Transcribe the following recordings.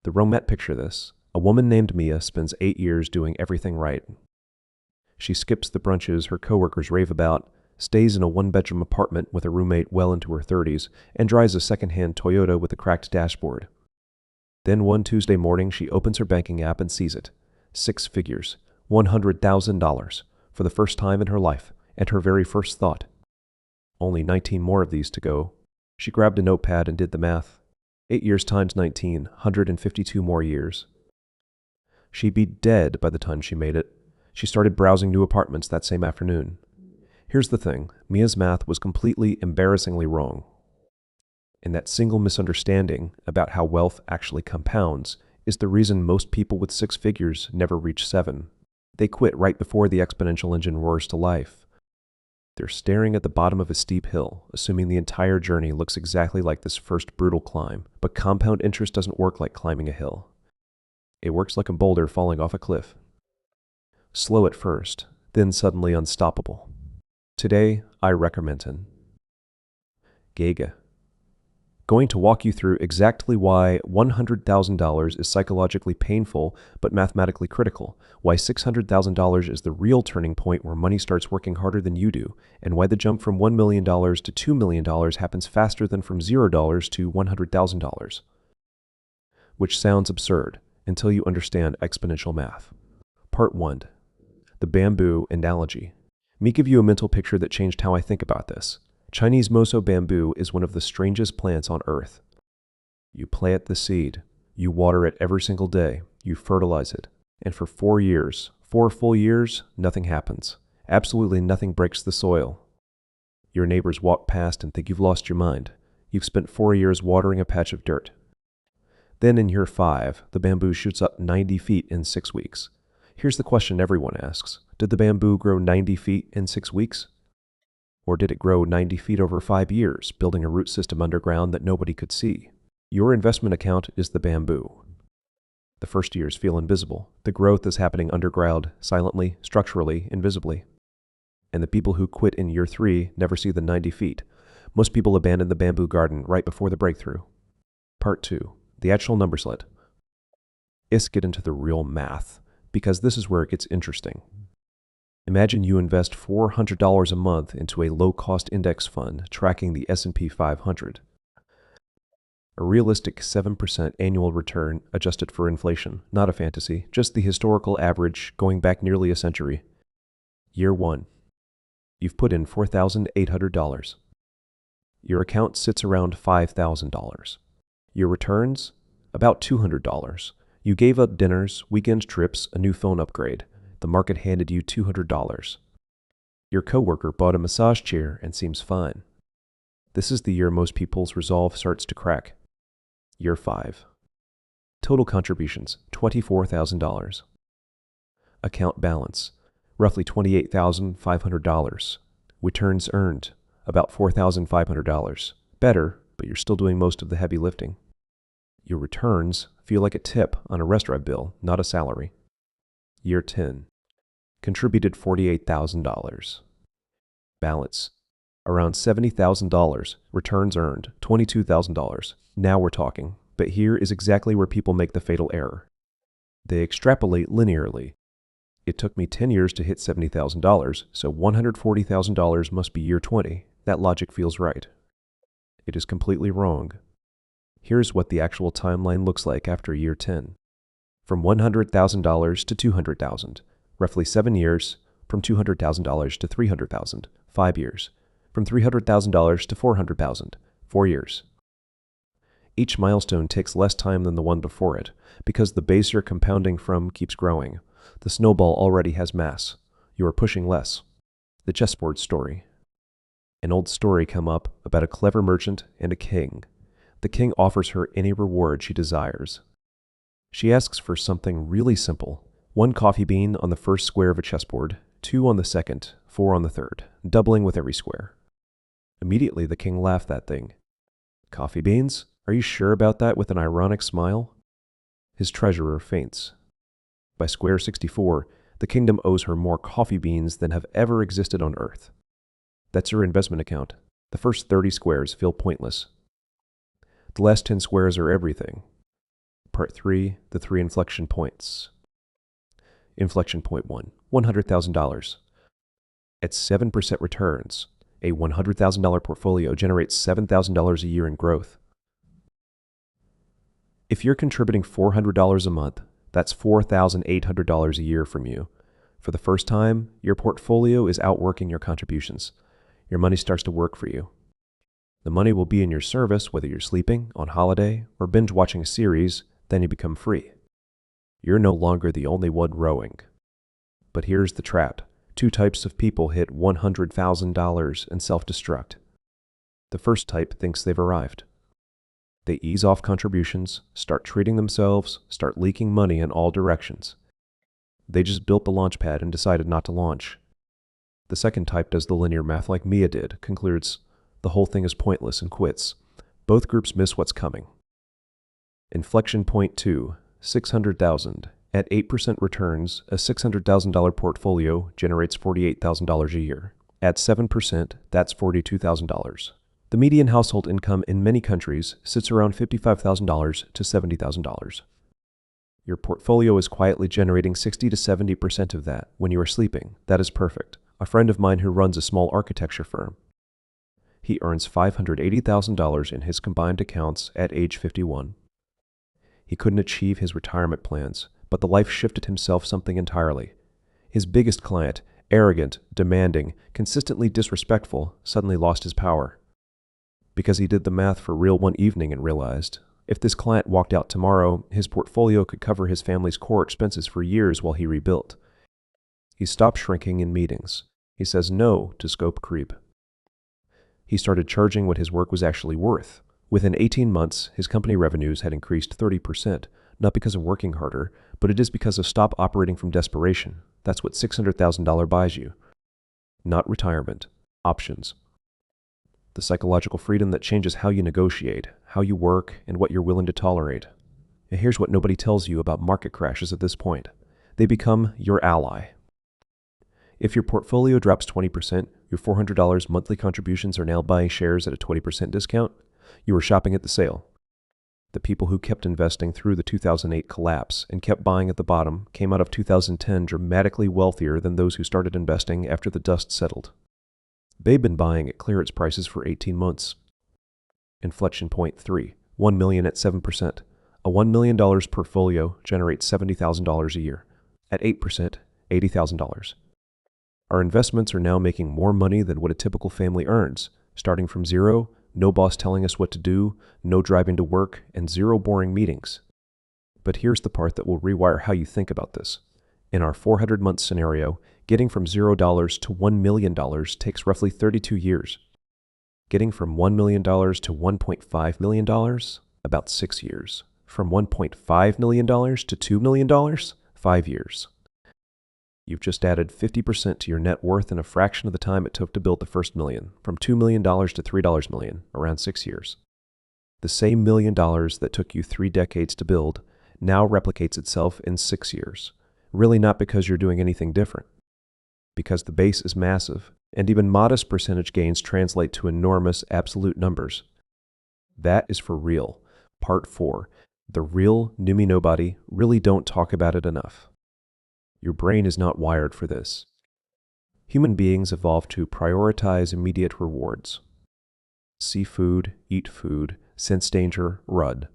The Romette picture this. A woman named Mia spends 8 years doing everything right. She skips the brunches her coworkers rave about, stays in a one-bedroom apartment with a roommate well into her 30s, and drives a second-hand Toyota with a cracked dashboard. Then one Tuesday morning, she opens her banking app and sees it. 6 figures, $100,000, for the first time in her life, and her very first thought. Only 19 more of these to go. She grabbed a notepad and did the math. 8 years times 19, 152 more years. She'd be dead by the time she made it. She started browsing new apartments that same afternoon. Here's the thing, Mia's math was completely embarrassingly wrong. And that single misunderstanding about how wealth actually compounds is the reason most people with 6 figures never reach 7. They quit right before the exponential engine roars to life. They're staring at the bottom of a steep hill, assuming the entire journey looks exactly like this first brutal climb, but compound interest doesn't work like climbing a hill. It works like a boulder falling off a cliff. Slow at first, then suddenly unstoppable. Today, I recommend Gege. Going to walk you through exactly why $100,000 is psychologically painful but mathematically critical, why $600,000 is the real turning point where money starts working harder than you do, and why the jump from $1 million to $2 million happens faster than from $0 to $100,000. Which sounds absurd until you understand exponential math. Part 1. The bamboo analogy. Let me give you a mental picture that changed how I think about this. Chinese moso bamboo is one of the strangest plants on earth. You plant the seed, you water it every single day, you fertilize it, and for 4 years, 4 full years, nothing happens. Absolutely nothing breaks the soil. Your neighbors walk past and think you've lost your mind. You've spent 4 years watering a patch of dirt. Then in year 5, the bamboo shoots up 90 feet in 6 weeks. Here's the question everyone asks. Did the bamboo grow 90 feet in 6 weeks? Or did it grow 90 feet over 5 years, building a root system underground that nobody could see? Your investment account is the bamboo. The first years feel invisible. The growth is happening underground, silently, structurally, invisibly. And the people who quit in year 3 never see the 90 feet. Most people abandon the bamboo garden right before the breakthrough. Part 2. The actual number slit. Let's get into the real math, because this is where it gets interesting. Imagine you invest $400 a month into a low-cost index fund tracking the S&P 500. A realistic 7% annual return adjusted for inflation, not a fantasy, just the historical average going back nearly a century. Year 1. You've put in $4,800. Your account sits around $5,000. Your returns? About $200. You gave up dinners, weekend trips, a new phone upgrade. The market handed you $200. Your coworker bought a massage chair and seems fine. This is the year most people's resolve starts to crack. Year 5. Total contributions, $24,000. Account balance, roughly $28,500. Returns earned, about $4,500. Better, but you're still doing most of the heavy lifting. Your returns feel like a tip on a restaurant bill, not a salary. Year 10. Contributed $48,000. Balance, around $70,000. Returns earned, $22,000. Now we're talking. But here is exactly where people make the fatal error. They extrapolate linearly. It took me 10 years to hit $70,000, so $140,000 must be year 20. That logic feels right. It is completely wrong. Here's what the actual timeline looks like after year 10. From $100,000 to $200,000, roughly 7 years. From $200,000 to $300,000, 5 years. From $300,000 to $400,000, 4 years. Each milestone takes less time than the one before it, because the base you're compounding from keeps growing. The snowball already has mass. You are pushing less. The chessboard story. An old story come up about a clever merchant and a king. The king offers her any reward she desires. She asks for something really simple. 1 coffee bean on the first square of a chessboard, 2 on the second, 4 on the third, doubling with every square. Immediately the king laughed that thing. Coffee beans? Are you sure about that? With an ironic smile? His treasurer faints. By square 64, the kingdom owes her more coffee beans than have ever existed on earth. That's her investment account. The first 30 squares feel pointless. The last 10 squares are everything. Part 3, the 3 inflection points. Inflection point 1, $100,000. At 7% returns, a $100,000 portfolio generates $7,000 a year in growth. If you're contributing $400 a month, that's $4,800 a year from you. For the first time, your portfolio is outworking your contributions. Your money starts to work for you. The money will be in your service whether you're sleeping, on holiday, or binge watching a series, then you become free. You're no longer the only one rowing. But here's the trap. 2 types of people hit $100,000 and self-destruct. The first type thinks they've arrived. They ease off contributions, start treating themselves, start leaking money in all directions. They just built the launch pad and decided not to launch. The second type does the linear math like Mia did, concludes the whole thing is pointless and quits. Both groups miss what's coming. Inflection point 2, $600,000. At 8% returns, a $600,000 portfolio generates $48,000 a year. At 7%, that's $42,000. The median household income in many countries sits around $55,000 to $70,000. Your portfolio is quietly generating 60 to 70% of that when you are sleeping. That is perfect. A friend of mine who runs a small architecture firm. He earns $580,000 in his combined accounts at age 51. He couldn't achieve his retirement plans, but the life shifted himself something entirely. His biggest client, arrogant, demanding, consistently disrespectful, suddenly lost his power. Because he did the math for real one evening and realized, if this client walked out tomorrow, his portfolio could cover his family's core expenses for years while he rebuilt. He stopped shrinking in meetings. He says no to scope creep. He started charging what his work was actually worth. Within 18 months, his company revenues had increased 30%, not because of working harder, but it is because of stop operating from desperation. That's what $600,000 buys you. Not retirement, options. The psychological freedom that changes how you negotiate, how you work, and what you're willing to tolerate. And here's what nobody tells you about market crashes at this point. They become your ally. If your portfolio drops 20%, your $400 monthly contributions are now buying shares at a 20% discount. You were shopping at the sale. The people who kept investing through the 2008 collapse and kept buying at the bottom came out of 2010 dramatically wealthier than those who started investing after the dust settled. They've been buying at clearance prices for 18 months. Inflection point 3, $1 million at 7%. A $1 million portfolio generates $70,000 a year. At 8%, $80,000. Our investments are now making more money than what a typical family earns, starting from zero, no boss telling us what to do, no driving to work, and 0 boring meetings. But here's the part that will rewire how you think about this. In our 400-month scenario, getting from $0 to $1 million takes roughly 32 years. Getting from $1 million to $1.5 million, about 6 years. From $1.5 million to $2 million, 5 years. You've just added 50% to your net worth in a fraction of the time it took to build the first million, from $2 million to $3 million, around 6 years. The same $1 million that took you 3 decades to build now replicates itself in 6 years. Really not because you're doing anything different. Because the base is massive, and even modest percentage gains translate to enormous absolute numbers. That is for real. Part 4. The real Numi Nobody really don't talk about it enough. Your brain is not wired for this. Human beings evolved to prioritize immediate rewards. See food, eat food, sense danger, run.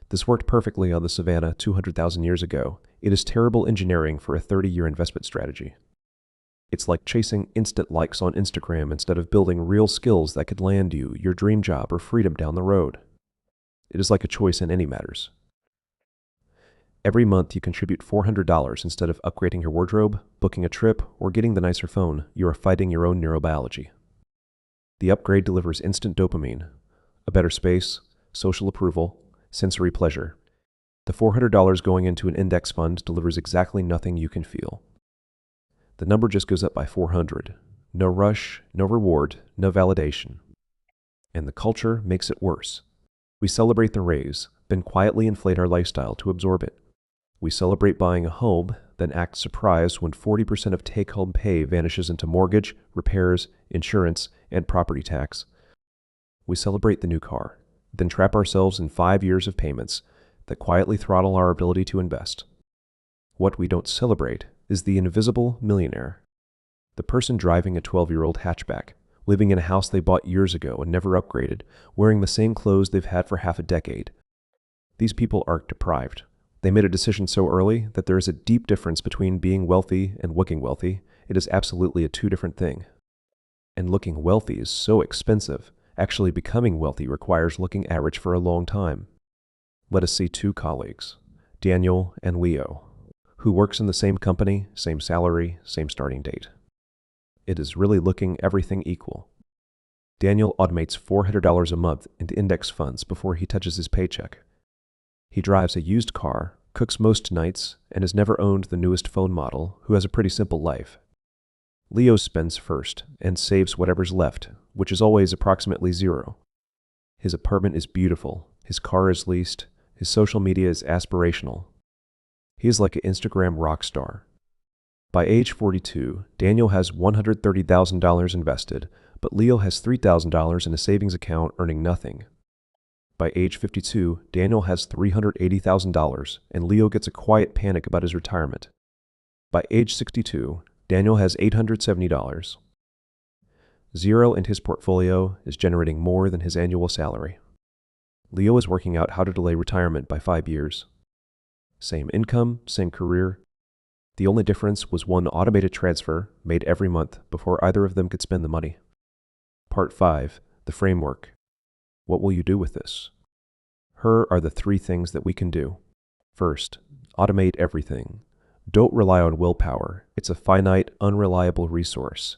This worked perfectly on the savannah 200,000 years ago. It is terrible engineering for a 30-year investment strategy. It's like chasing instant likes on Instagram instead of building real skills that could land you your dream job or freedom down the road. It is like a choice in any matters. Every month you contribute $400 instead of upgrading your wardrobe, booking a trip, or getting the nicer phone. You are fighting your own neurobiology. The upgrade delivers instant dopamine, a better space, social approval, sensory pleasure. The $400 going into an index fund delivers exactly nothing you can feel. The number just goes up by 400. No rush, no reward, no validation. And the culture makes it worse. We celebrate the raise, then quietly inflate our lifestyle to absorb it. We celebrate buying a home, then act surprised when 40% of take-home pay vanishes into mortgage, repairs, insurance, and property tax. We celebrate the new car, then trap ourselves in 5 years of payments, that quietly throttle our ability to invest. What we don't celebrate is the invisible millionaire. The person driving a 12-year-old hatchback, living in a house they bought years ago and never upgraded, wearing the same clothes they've had for half a decade. These people aren't deprived. They made a decision so early that there is a deep difference between being wealthy and looking wealthy. It is absolutely a two different thing. And looking wealthy is so expensive. Actually becoming wealthy requires looking average for a long time. Let us see two colleagues, Daniel and Leo, who works in the same company, same salary, same starting date. It is really looking everything equal. Daniel automates $400 a month into index funds before he touches his paycheck. He drives a used car, cooks most nights, and has never owned the newest phone model, who has a pretty simple life. Leo spends first and saves whatever's left, which is always approximately zero. His apartment is beautiful, his car is leased, his social media is aspirational. He is like an Instagram rock star. By age 42, Daniel has $130,000 invested, but Leo has $3,000 in a savings account earning nothing. By age 52, Daniel has $380,000, and Leo gets a quiet panic about his retirement. By age 62, Daniel has $870. Zero in his portfolio is generating more than his annual salary. Leo is working out how to delay retirement by 5 years. Same income, same career. The only difference was one automated transfer made every month before either of them could spend the money. Part 5, the framework. What will you do with this? Here are the 3 things that we can do. First, automate everything. Don't rely on willpower. It's a finite, unreliable resource.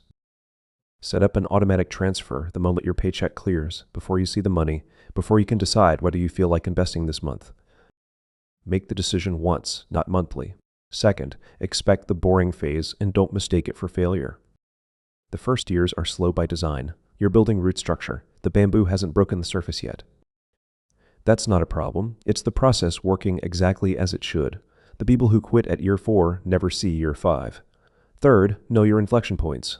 Set up an automatic transfer the moment your paycheck clears, before you see the money, before you can decide whether you feel like investing this month. Make the decision once, not monthly. Second, expect the boring phase and don't mistake it for failure. The first years are slow by design. You're building root structure. The bamboo hasn't broken the surface yet. That's not a problem. It's the process working exactly as it should. The people who quit at year 4 never see year 5. Third, know your inflection points.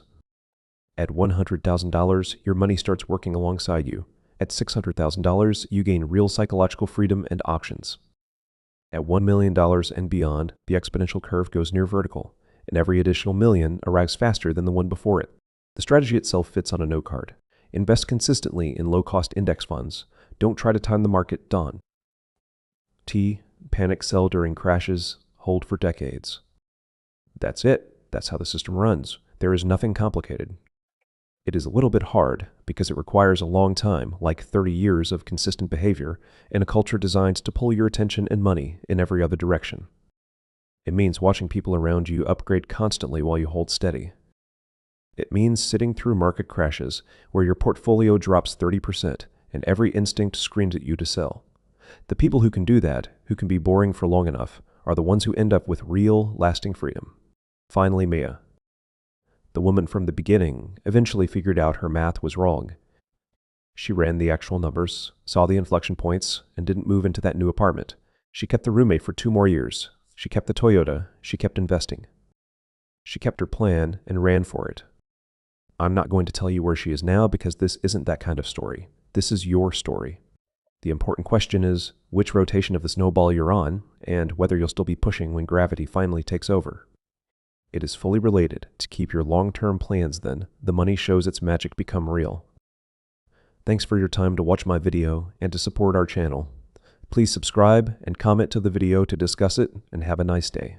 At $100,000, your money starts working alongside you. At $600,000, you gain real psychological freedom and options. At $1 million and beyond, the exponential curve goes near vertical, and every additional million arrives faster than the one before it. The strategy itself fits on a note card. Invest consistently in low-cost index funds. Don't try to time the market dawn. T. Panic sell during crashes. Hold for decades. That's it. That's how the system runs. There is nothing complicated. It is a little bit hard because it requires a long time, like 30 years of consistent behavior, in a culture designed to pull your attention and money in every other direction. It means watching people around you upgrade constantly while you hold steady. It means sitting through market crashes where your portfolio drops 30% and every instinct screams at you to sell. The people who can do that, who can be boring for long enough, are the ones who end up with real, lasting freedom. Finally, Mia. The woman from the beginning eventually figured out her math was wrong. She ran the actual numbers, saw the inflection points, and didn't move into that new apartment. She kept the roommate for 2 more years. She kept the Toyota. She kept investing. She kept her plan and ran for it. I'm not going to tell you where she is now because this isn't that kind of story. This is your story. The important question is which rotation of the snowball you're on and whether you'll still be pushing when gravity finally takes over. It is fully related to keep your long-term plans then. The money shows its magic become real. Thanks for your time to watch my video and to support our channel. Please subscribe and comment to the video to discuss it, and have a nice day.